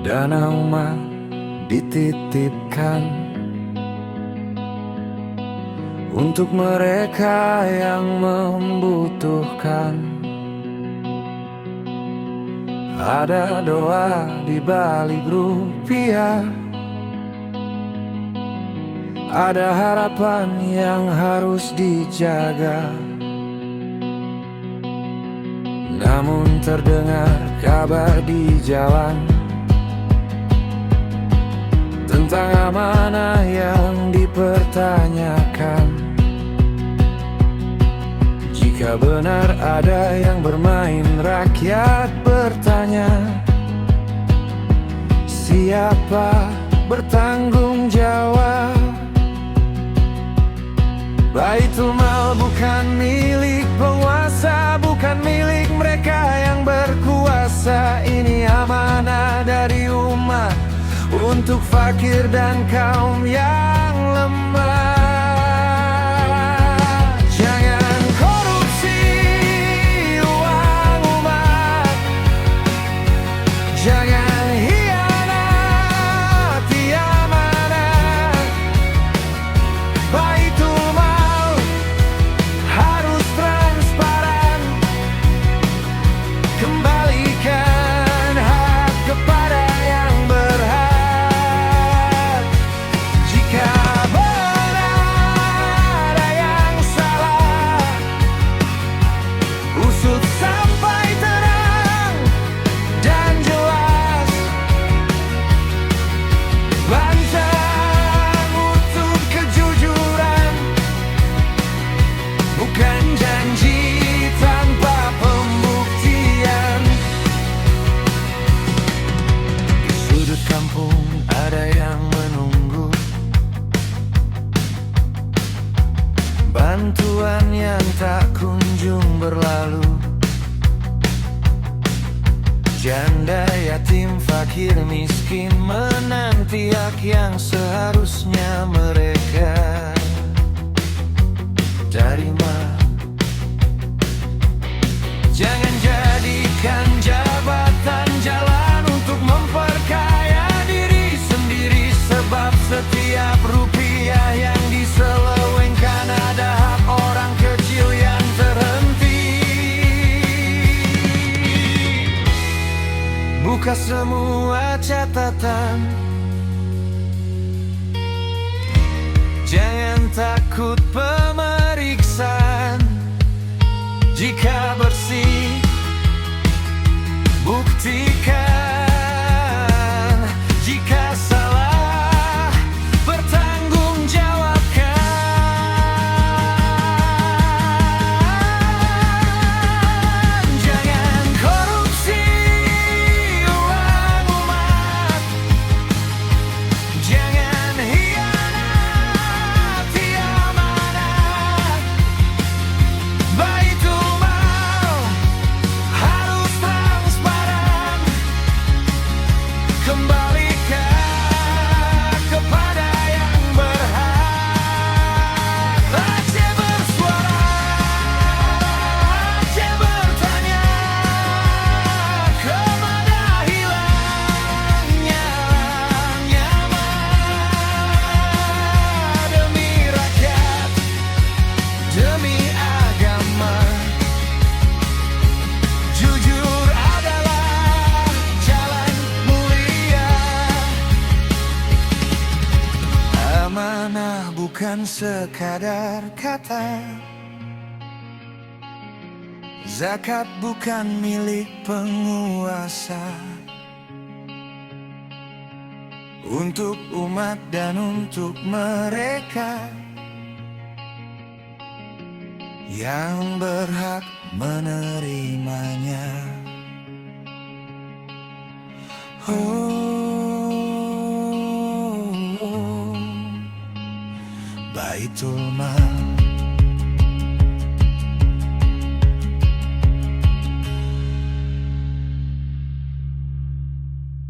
Dana umat dititipkan untuk mereka yang membutuhkan. Ada doa di balik rupiah, ada harapan yang harus dijaga. Namun terdengar kabar di jalan tentang amanah yang dipertanyakan. Jika benar ada yang bermain, rakyat bertanya, siapa bertanggung jawab? Baitul Mal bukan milik penguasa, bukan milik mereka yang berkuasa. Ini amanah dari umat untuk fakir dan kaum yang lemah. Jangan korupsi uang umat, jangan hianati amanah. Baitul Mal harus transparan, kembalikan hak kepada yang berhak. Jika benar ada yang salah, usut sampai terang dan jelas. Bantang untuk kejujuran, bukan janji tanpa pembuktian. Di sudut kampung ada yang menunggu bantuan yang tak kunjung berlalu. Janda, yatim, fakir, miskin menanti hak yang seharusnya mereka terima. Jangan jadikan jabatan jalan untuk memperkaya diri sendiri, sebab setiap rupiah yang diselewengkan ada hak orang kecil yang terhenti. Buka semua catatan, jangan takut pemeriksaan. Jika bersih, buktikan. Jika salah, bertanggungjawabkan. Jangan korupsi uang umat, jangan hianati amanah. Baitul Mal harus transparan, kembalikan kepada yang berhak. Aceh bersuara, Aceh bertanya, kemana hilangnya nyaman? Demi rakyat, demi agama, jujur adalah jalan mulia. Amanah bukan sekadar kata, zakat bukan milik penguasa. Untuk umat dan untuk mereka yang berhak menerimanya. Baitul Mal